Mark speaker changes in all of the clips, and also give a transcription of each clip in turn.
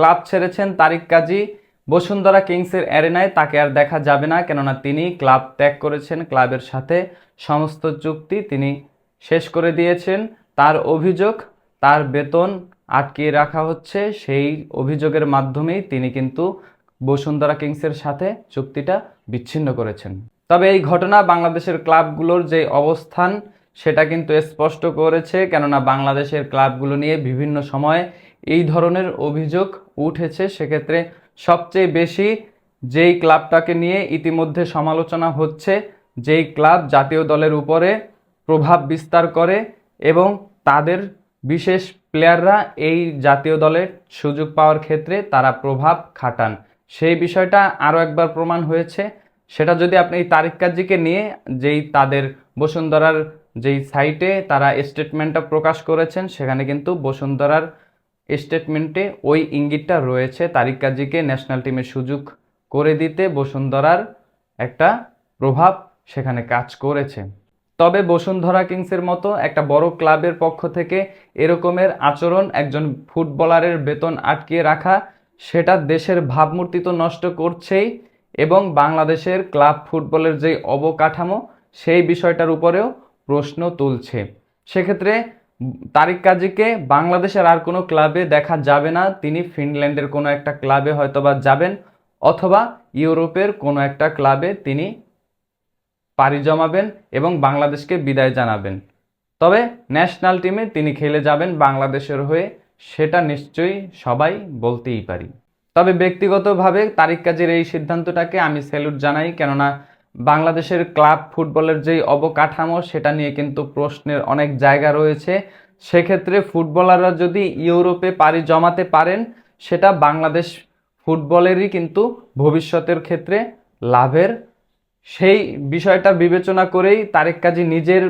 Speaker 1: Club ছেড়েছেন তারিক কাজী। বসুন্ধরা কিংসের অ্যারেনায় তাকে আর দেখা যাবে না, কেননা তিনি ক্লাব ত্যাগ করেছেন। ক্লাবের সাথে সমস্ত চুক্তি তিনি শেষ করে দিয়েছেন। তার অভিযোগ, তার বেতন আটকিয়ে রাখা হচ্ছে, সেই অভিযোগের মাধ্যমেই তিনি কিন্তু বসুন্ধরা কিংসের সাথে চুক্তিটা বিচ্ছিন্ন করেছেন। তবে এই ঘটনা বাংলাদেশের ক্লাবগুলোর যে অবস্থান সেটা কিন্তু স্পষ্ট করেছে, কেননা বাংলাদেশের ক্লাবগুলো নিয়ে বিভিন্ন সময়ে এই ধরনের অভিযোগ উঠেছে। সেক্ষেত্রে সবচেয়ে বেশি যেই ক্লাবটাকে নিয়ে ইতিমধ্যে সমালোচনা হচ্ছে, যেই ক্লাব জাতীয় দলের উপরে প্রভাব বিস্তার করে এবং তাদের বিশেষ প্লেয়াররা এই জাতীয় দলের সুযোগ পাওয়ার ক্ষেত্রে তারা প্রভাব খাটান, সেই বিষয়টা আরও একবার প্রমাণ হয়েছে। সেটা যদি আপনি এই তারিক কাজীকে নিয়ে যেই তাদের বসুন্ধরার যেই সাইটে তারা স্টেটমেন্টটা প্রকাশ করেছেন, সেখানে কিন্তু বসুন্ধরার স্টেটমেন্টে ওই ইঙ্গিতটা রয়েছে, তারিক কাজীকে ন্যাশনাল টিমে সুযোগ করে দিতে বসুন্ধরার একটা প্রভাব সেখানে কাজ করেছে। তবে বসুন্ধরা কিংসের মতো একটা বড় ক্লাবের পক্ষ থেকে এরকমের আচরণ, একজন ফুটবলারের বেতন আটকিয়ে রাখা, সেটা দেশের ভাবমূর্তি তো নষ্ট করছেই এবং বাংলাদেশের ক্লাব ফুটবলের যে অবকাঠামো সেই বিষয়টার উপরেও প্রশ্ন তুলছে। সেক্ষেত্রে তারিক কাজীকে বাংলাদেশের আর কোনো ক্লাবে দেখা যাবে না। তিনি ফিনল্যান্ডের কোনো একটা ক্লাবে হয়তোবা যাবেন অথবা ইউরোপের কোনো একটা ক্লাবে তিনি পাড়ি জমাবেন এবং বাংলাদেশকে বিদায় জানাবেন। তবে ন্যাশনাল টিমে তিনি খেলে যাবেন বাংলাদেশের হয়ে, সেটা নিশ্চয়ই সবাই বলতেই পারি। তবে ব্যক্তিগতভাবে তারিক কাজীর এই সিদ্ধান্তটাকে আমি স্যালুট জানাই, কেননা বাংলাদেশের ক্লাব ফুটবলের যেই অবকাঠামো সেটা নিয়ে কিন্তু প্রশ্নের অনেক জায়গা রয়েছে। সেক্ষেত্রে ফুটবলাররা যদি ইউরোপে পাড়ি জমাতে পারেন, সেটা বাংলাদেশ ফুটবলেরই কিন্তু ভবিষ্যতের ক্ষেত্রে লাভের। সেই বিষয়টা বিবেচনা করেই তারিক কাজী নিজের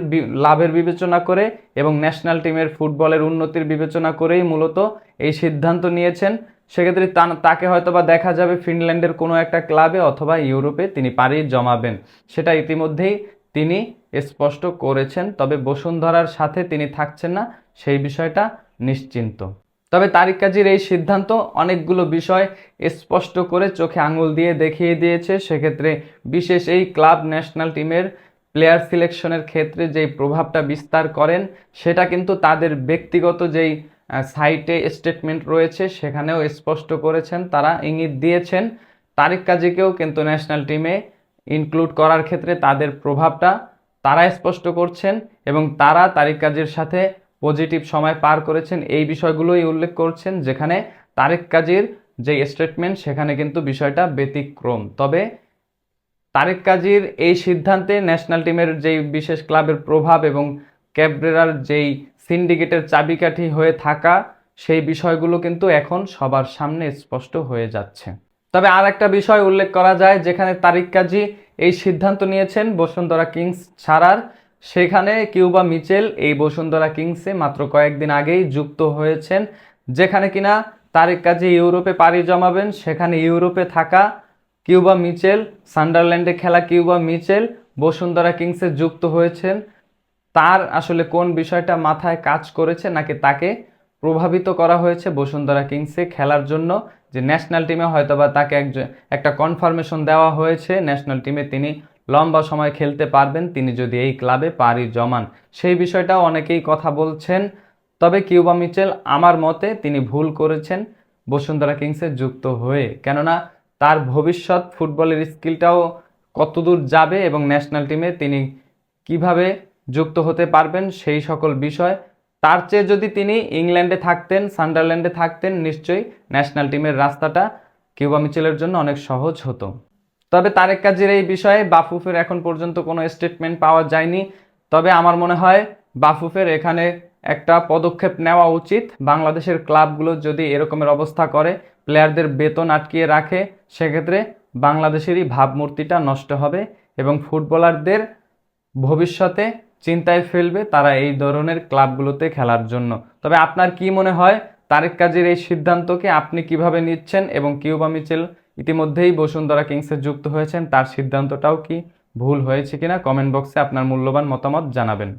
Speaker 1: লাভের বিবেচনা করে এবং ন্যাশনাল টিমের ফুটবলের উন্নতির বিবেচনা করেই মূলত এই সিদ্ধান্ত নিয়েছেন। সেক্ষেত্রে তাকে হয়তোবা দেখা যাবে ফিনল্যান্ডের কোনো একটা ক্লাবে অথবা ইউরোপে তিনি পাড়ি জমাবেন, সেটা ইতিমধ্যেই তিনি স্পষ্ট করেছেন। তবে বসুন্ধরার সাথে তিনি থাকছেন না, সেই বিষয়টা নিশ্চিন্ত। তবে তারিক কাজীর এই সিদ্ধান্ত অনেকগুলো বিষয় স্পষ্ট করে চোখে আঙুল দিয়ে দেখিয়ে দিয়েছে। সেক্ষেত্রে বিশেষ এই ক্লাব ন্যাশনাল টিমের প্লেয়ার সিলেকশনের ক্ষেত্রে যেই প্রভাবটা বিস্তার করেন, সেটা কিন্তু তাদের ব্যক্তিগত যেই সাইটে স্টেটমেন্ট রয়েছে সেখানেও স্পষ্ট করেছেন, তারা ইঙ্গিত দিয়েছেন তারিক কাজীকেও কিন্তু ন্যাশনাল টিমে ইনক্লুড করার ক্ষেত্রে তাদের প্রভাবটা তারা স্পষ্ট করছেন এবং তারা তারিক কাজীর সাথে পজিটিভ সময় পার করেছেন, এই বিষয়গুলোই উল্লেখ করছেন। যেখানে তারিক কাজীর যে স্টেটমেন্ট সেখানে কিন্তু বিষয়টা ব্যতিক্রম। তবে তারিক কাজীর এই সিদ্ধান্তে ন্যাশনাল টিমের যেই বিশেষ ক্লাবের প্রভাব এবং ক্যাবরেরার যেই সিন্ডিকেটের চাবিকাঠি হয়ে থাকা, সেই বিষয়গুলো কিন্তু এখন সবার সামনে স্পষ্ট হয়ে যাচ্ছে। তবে আর একটা বিষয় উল্লেখ করা যায়, যেখানে তারিক কাজী এই সিদ্ধান্ত নিয়েছেন বসুন্ধরা কিংস ছাড়ার, সেখানে কিউবা মিচেল এই বসুন্ধরা কিংসে মাত্র কয়েকদিন আগেই যুক্ত হয়েছেন। যেখানে কিনা তারিক কাজী ইউরোপে পাড়ি জমাবেন, সেখানে ইউরোপে থাকা কিউবা মিচেল, সান্ডারল্যান্ডে খেলা কিউবা মিচেল বসুন্ধরা কিংসে যুক্ত হয়েছেন। তার আসলে কোন বিষয়টা মাথায় কাজ করেছে, নাকি তাকে প্রভাবিত করা হয়েছে বসুন্ধরা কিংসে খেলার জন্য, যে ন্যাশনাল টিমে হয়তোবা তাকে একটা কনফার্মেশন দেওয়া হয়েছে ন্যাশনাল টিমে তিনি লম্বা সময় খেলতে পারবেন তিনি যদি এই ক্লাবে পাড়ি জমান, সেই বিষয়টাও অনেকেই কথা বলছেন। তবে কিউবা মিচেল আমার মতে তিনি ভুল করেছেন বসুন্ধরা কিংসে যুক্ত হয়ে, কেননা তার ভবিষ্যৎ ফুটবলের স্কিলটাও কতদূর যাবে এবং ন্যাশনাল টিমে তিনি কিভাবে যুক্ত হতে পারবেন সেই সকল বিষয়, তার চেয়ে যদি তিনি ইংল্যান্ডে থাকতেন, সান্ডারল্যান্ডে থাকতেন, নিশ্চয়ই ন্যাশনাল টিমের রাস্তাটা কিউবা মিচেলের জন্য অনেক সহজ হতো। তবে তারেক কাজীর এই বিষয়ে বাফুফের এখন পর্যন্ত কোনো স্টেটমেন্ট পাওয়া যায়নি। তবে আমার মনে হয় বাফুফের এখানে একটা পদক্ষেপ নেওয়া উচিত। বাংলাদেশের ক্লাবগুলো যদি এরকমের অবস্থা করে, প্লেয়ারদের বেতন আটকিয়ে রাখে, সেক্ষেত্রে বাংলাদেশেরই ভাবমূর্তিটা নষ্ট হবে এবং ফুটবলারদের ভবিষ্যতে চিন্তায় ফেলবে তারা এই ধরনের ক্লাবগুলোতে খেলার জন্য। তবে আপনার কি মনে হয় তারেক কাজীর এই সিদ্ধান্তকে আপনি কিভাবে নিচ্ছেন, এবং কিউবা মিচেল ইতিমধ্যেই বসুন্ধরা কিংসে যুক্ত হয়েছেন, তার সিদ্ধান্তটাও কি ভুল হয়েছে কিনা কমেন্ট বক্সে আপনার মূল্যবান মতামত জানাবেন।